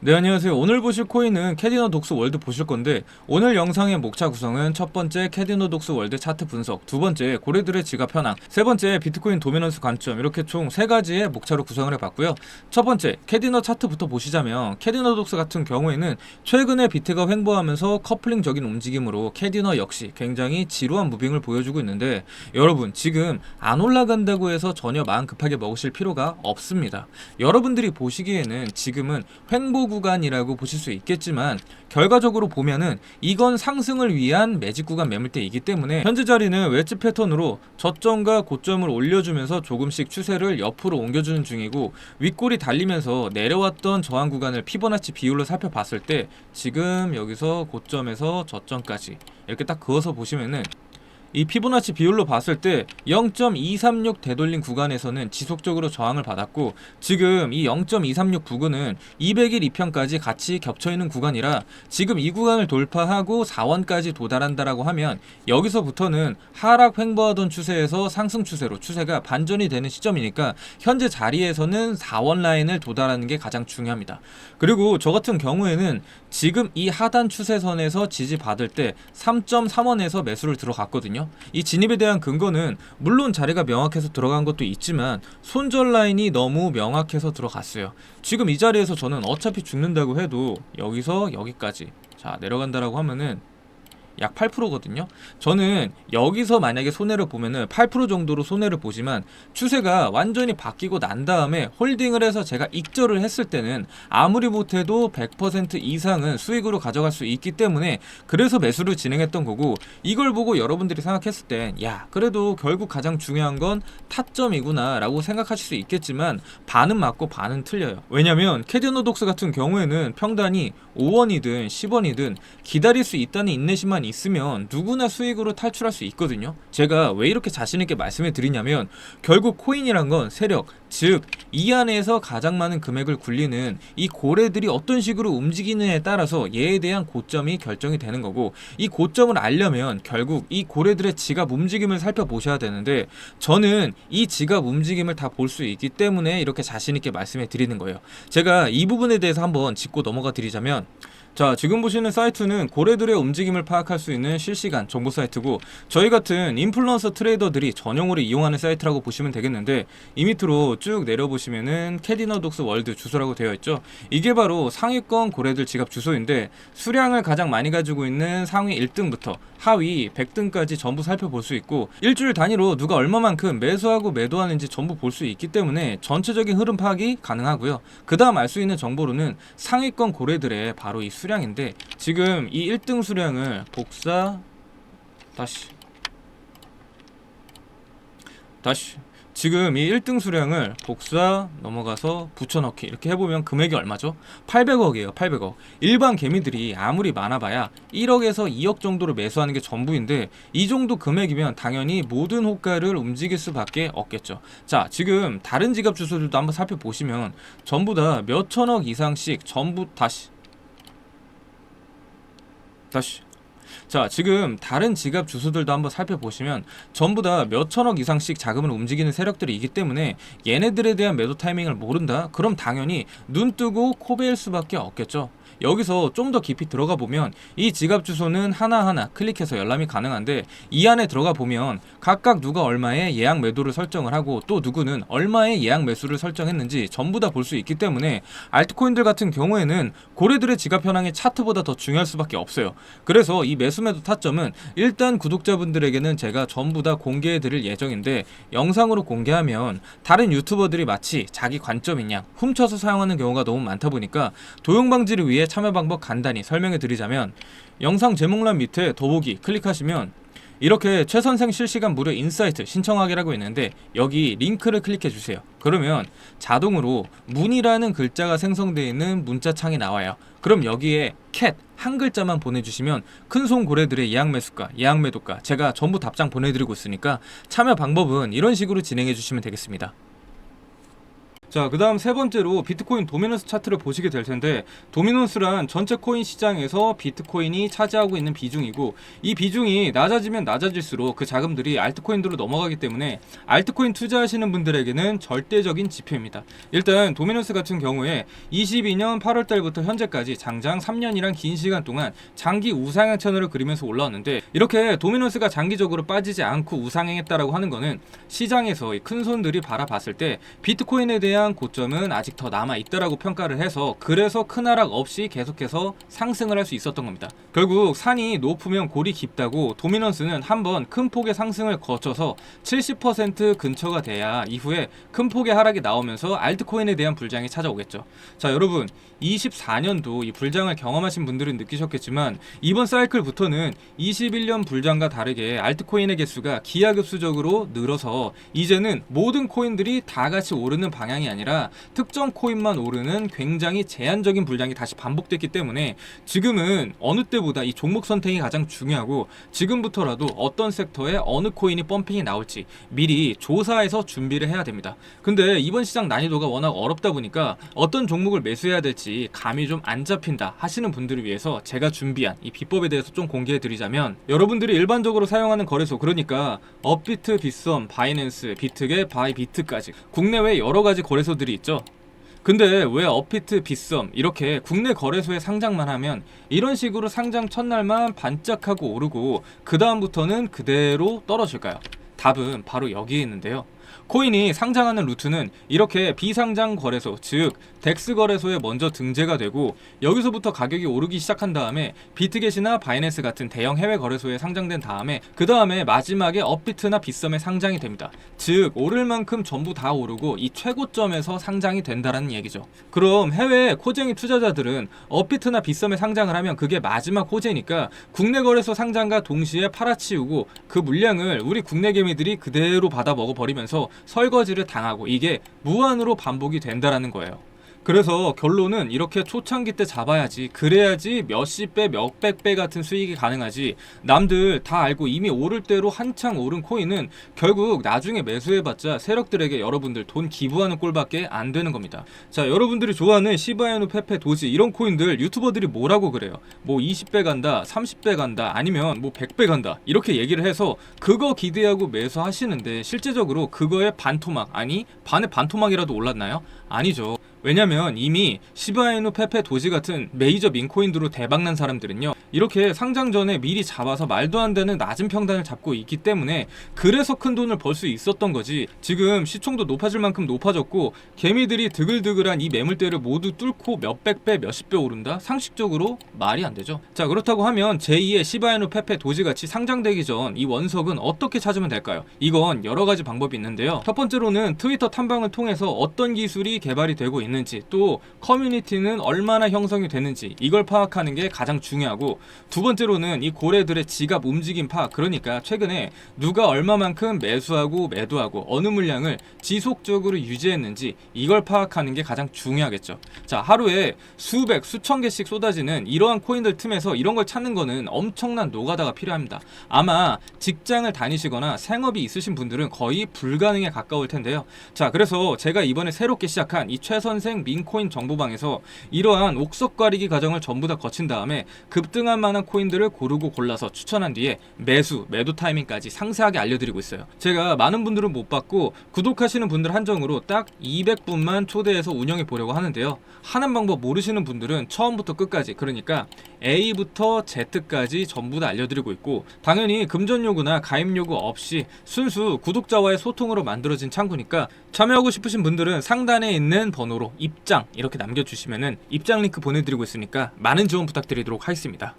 네, 안녕하세요. 오늘 보실 코인은 캐디너 독스 월드 보실 건데, 오늘 영상의 목차 구성은 첫 번째 캐디너 독스 월드 차트 분석, 두 번째 고래들의 지갑 현황, 세 번째 비트코인 도미넌스 관점, 이렇게 총 세 가지의 목차로 구성을 해봤고요. 첫 번째 캐디너 차트부터 보시자면, 캐디너 독스 같은 경우에는 최근에 비트가 횡보하면서 커플링적인 움직임으로 캐디너 역시 굉장히 지루한 무빙을 보여주고 있는데, 여러분 지금 안 올라간다고 해서 전혀 마음 급하게 먹으실 필요가 없습니다. 여러분들이 보시기에는 지금은 횡보 구간이라고 보실 수 있겠지만, 결과적으로 보면은 이건 상승을 위한 매직 구간 매물대이기 때문에 현재 자리는 웨지 패턴으로 저점과 고점을 올려주면서 조금씩 추세를 옆으로 옮겨주는 중이고, 윗골이 달리면서 내려왔던 저항 구간을 피보나치 비율로 살펴봤을 때 지금 여기서 고점에서 저점까지 이렇게 딱 그어서 보시면은 이 피보나치 비율로 봤을 때 0.236 되돌린 구간에서는 지속적으로 저항을 받았고, 지금 이 0.236 부근은 200일 이평까지 같이 겹쳐있는 구간이라 지금 이 구간을 돌파하고 4원까지 도달한다라고 하면 여기서부터는 하락 횡보하던 추세에서 상승 추세로 추세가 반전이 되는 시점이니까 현재 자리에서는 4원 라인을 도달하는 게 가장 중요합니다. 그리고 저 같은 경우에는 지금 이 하단 추세선에서 지지받을 때 3.3원에서 매수를 들어갔거든요. 이 진입에 대한 근거는 물론 자리가 명확해서 들어간 것도 있지만 손절 라인이 너무 명확해서 들어갔어요. 지금 이 자리에서 저는 어차피 죽는다고 해도 여기서 여기까지 자 내려간다라고 하면은 약 8%거든요. 저는 여기서 만약에 손해를 보면은 8% 정도로 손해를 보지만, 추세가 완전히 바뀌고 난 다음에 홀딩을 해서 제가 익절을 했을 때는 아무리 못해도 100% 이상은 수익으로 가져갈 수 있기 때문에 그래서 매수를 진행했던 거고, 이걸 보고 여러분들이 생각했을 땐 야 그래도 결국 가장 중요한 건 타점이구나 라고 생각하실 수 있겠지만, 반은 맞고 반은 틀려요. 왜냐면 캐디너 독스 같은 경우에는 평단이 5원이든 10원이든 기다릴 수 있다는 인내심만 있으면 누구나 수익으로 탈출할 수 있거든요. 제가 왜 이렇게 자신있게 말씀을 드리냐면, 결국 코인이란 건 세력, 즉 이 안에서 가장 많은 금액을 굴리는 이 고래들이 어떤 식으로 움직이느냐에 따라서 얘에 대한 고점이 결정이 되는 거고, 이 고점을 알려면 결국 이 고래들의 지갑 움직임을 살펴보셔야 되는데, 저는 이 지갑 움직임을 다 볼 수 있기 때문에 이렇게 자신있게 말씀해 드리는 거예요. 제가 이 부분에 대해서 한번 짚고 넘어가 드리자면, 자 지금 보시는 사이트는 고래들의 움직임을 파악할 수 있는 실시간 정보 사이트고, 저희 같은 인플루언서 트레이더들이 전용으로 이용하는 사이트라고 보시면 되겠는데, 이 밑으로 쭉 내려보시면은 캐디너 독스 월드 주소라고 되어 있죠. 이게 바로 상위권 고래들 지갑 주소인데, 수량을 가장 많이 가지고 있는 상위 1등부터 하위 100등까지 전부 살펴볼 수 있고, 일주일 단위로 누가 얼마만큼 매수하고 매도하는지 전부 볼 수 있기 때문에 전체적인 흐름 파악이 가능하고요. 그 다음 알 수 있는 정보로는 상위권 고래들의 바로 이 수량인데, 지금 이 1등 수량을 복사 다시 지금 이 1등 수량을 복사 넘어가서 붙여넣기 이렇게 해보면 금액이 얼마죠? 800억이에요. 800억. 일반 개미들이 아무리 많아봐야 1억에서 2억 정도로 매수하는 게 전부인데, 이 정도 금액이면 당연히 모든 호가를 움직일 수밖에 없겠죠. 자 지금 다른 지갑 주소들도 한번 살펴보시면 전부 다 몇천억 이상씩 전부 자 지금 다른 지갑 주소들도 한번 살펴보시면 전부 다 몇천억 이상씩 자금을 움직이는 세력들이 있기 때문에, 얘네들에 대한 매도 타이밍을 모른다? 그럼 당연히 눈 뜨고 코 베일 수밖에 없겠죠. 여기서 좀 더 깊이 들어가 보면 이 지갑 주소는 하나하나 클릭해서 열람이 가능한데, 이 안에 들어가 보면 각각 누가 얼마의 예약 매도를 설정을 하고 또 누구는 얼마의 예약 매수를 설정했는지 전부 다 볼 수 있기 때문에, 알트코인들 같은 경우에는 고래들의 지갑 현황이 차트보다 더 중요할 수밖에 없어요. 그래서 이 매수 매도 타점은 일단 구독자분들에게는 제가 전부 다 공개해 드릴 예정인데, 영상으로 공개하면 다른 유튜버들이 마치 자기 관점인 양 훔쳐서 사용하는 경우가 너무 많다 보니까, 도용 방지를 위해 참여 방법 간단히 설명해 드리자면, 영상 제목란 밑에 더보기 클릭하시면 이렇게 최선생 실시간 무료 인사이트 신청하기라고 있는데, 여기 링크를 클릭해 주세요. 그러면 자동으로 문이라는 글자가 생성되어 있는 문자창이 나와요. 그럼 여기에 캣 한 글자만 보내주시면 큰손 고래들의 예약 매수가, 예약 매도가 제가 전부 답장 보내드리고 있으니까, 참여 방법은 이런 식으로 진행해 주시면 되겠습니다. 자, 그 다음 세 번째로 비트코인 도미넌스 차트를 보시게 될 텐데, 도미넌스란 전체 코인 시장에서 비트코인이 차지하고 있는 비중이고, 이 비중이 낮아지면 낮아질수록 그 자금들이 알트코인으로 넘어가기 때문에 알트코인 투자하시는 분들에게는 절대적인 지표입니다. 일단 도미넌스 같은 경우에 22년 8월 달부터 현재까지 장장 3년이란 긴 시간 동안 장기 우상향 채널을 그리면서 올라왔는데, 이렇게 도미넌스가 장기적으로 빠지지 않고 우상향했다라고 하는 거는 시장에서 큰 손들이 바라봤을 때 비트코인에 대한 고점은 아직 더 남아있다라고 평가를 해서, 그래서 큰 하락 없이 계속해서 상승을 할 수 있었던 겁니다. 결국 산이 높으면 골이 깊다고, 도미넌스는 한번 큰 폭의 상승을 거쳐서 70% 근처가 돼야 이후에 큰 폭의 하락이 나오면서 알트코인에 대한 불장이 찾아오겠죠. 자, 여러분 24년도 이 불장을 경험하신 분들은 느끼셨겠지만, 이번 사이클부터는 21년 불장과 다르게 알트코인의 개수가 기하급수적으로 늘어서 이제는 모든 코인들이 다 같이 오르는 방향이 아니라 특정 코인만 오르는 굉장히 제한적인 불장이 다시 반복됐기 때문에, 지금은 어느 때보다 이 종목 선택이 가장 중요하고, 지금부터라도 어떤 섹터에 어느 코인이 펌핑이 나올지 미리 조사해서 준비를 해야 됩니다. 근데 이번 시장 난이도가 워낙 어렵다 보니까 어떤 종목을 매수해야 될지 감이 좀 안 잡힌다 하시는 분들을 위해서 제가 준비한 이 비법에 대해서 좀 공개해 드리자면, 여러분들이 일반적으로 사용하는 거래소, 그러니까 업비트, 빗썸, 바이낸스, 비트겟, 바이비트까지 국내외 여러 가지 거래소들이 있죠. 근데 왜 업비트, 빗썸 이렇게 국내 거래소에 상장만 하면 이런 식으로 상장 첫날만 반짝하고 오르고 그 다음부터는 그대로 떨어질까요? 답은 바로 여기에 있는데요. 코인이 상장하는 루트는 이렇게 비상장 거래소, 즉 덱스 거래소에 먼저 등재가 되고, 여기서부터 가격이 오르기 시작한 다음에 비트겟이나 바이낸스 같은 대형 해외 거래소에 상장된 다음에 그 다음에 마지막에 업비트나 빗썸에 상장이 됩니다. 즉 오를 만큼 전부 다 오르고 이 최고점에서 상장이 된다라는 얘기죠. 그럼 해외 코쟁이 투자자들은 업비트나 빗썸에 상장을 하면 그게 마지막 호재니까 국내 거래소 상장과 동시에 팔아치우고 그 물량을 우리 국내 개미들이 그대로 받아 먹어버리면서 설거지를 당하고, 이게 무한으로 반복이 된다라는 거예요. 그래서 결론은 이렇게 초창기 때 잡아야지, 그래야지 몇십 배, 몇백 배 같은 수익이 가능하지, 남들 다 알고 이미 오를 대로 한창 오른 코인은 결국 나중에 매수해봤자 세력들에게 여러분들 돈 기부하는 꼴밖에 안 되는 겁니다. 자, 여러분들이 좋아하는 시바이누, 페페, 도지 이런 코인들 유튜버들이 뭐라고 그래요? 뭐 20배 간다, 30배 간다, 아니면 뭐 100배 간다 이렇게 얘기를 해서 그거 기대하고 매수하시는데, 실제적으로 그거의 반토막, 아니 반의 반토막이라도 올랐나요? 아니죠. 왜냐면 이미 시바이누, 페페, 도지 같은 메이저 민코인으로 대박난 사람들은요, 이렇게 상장 전에 미리 잡아서 말도 안 되는 낮은 평단을 잡고 있기 때문에 그래서 큰 돈을 벌 수 있었던 거지, 지금 시총도 높아질 만큼 높아졌고 개미들이 드글드글한 이 매물대를 모두 뚫고 몇백 배, 몇십 배 오른다? 상식적으로 말이 안 되죠. 자, 그렇다고 하면 제2의 시바이누, 페페, 도지 같이 상장되기 전 이 원석은 어떻게 찾으면 될까요? 이건 여러 가지 방법이 있는데요. 첫 번째로는 트위터 탐방을 통해서 어떤 기술이 개발이 되고 있는지, 또 커뮤니티는 얼마나 형성이 되는지 이걸 파악하는 게 가장 중요하고, 두 번째로는 이 고래들의 지갑 움직임 파악, 그러니까 최근에 누가 얼마만큼 매수하고 매도하고 어느 물량을 지속적으로 유지했는지 이걸 파악하는 게 가장 중요하겠죠. 자, 하루에 수백, 수천 개씩 쏟아지는 이러한 코인들 틈에서 이런 걸 찾는 거는 엄청난 노가다가 필요합니다. 아마 직장을 다니시거나 생업이 있으신 분들은 거의 불가능에 가까울 텐데요. 자, 그래서 제가 이번에 새롭게 시작한 이 최선생 민코인 정보방에서 이러한 옥석 가리기 과정을 전부 다 거친 다음에 급등할 만한 코인들을 고르고 골라서 추천한 뒤에 매수, 매도 타이밍까지 상세하게 알려드리고 있어요. 제가 많은 분들은 못 받고 구독하시는 분들 한정으로 딱 200분만 초대해서 운영해 보려고 하는데요. 하는 방법 모르시는 분들은 처음부터 끝까지, 그러니까 A부터 Z까지 전부 다 알려드리고 있고, 당연히 금전 요구나 가입 요구 없이 순수 구독자와의 소통으로 만들어진 창구니까 참여하고 싶으신 분들은 상단에 있는 번호로 입장 이렇게 남겨주시면은 입장 링크 보내드리고 있으니까 많은 지원 부탁드리도록 하겠습니다.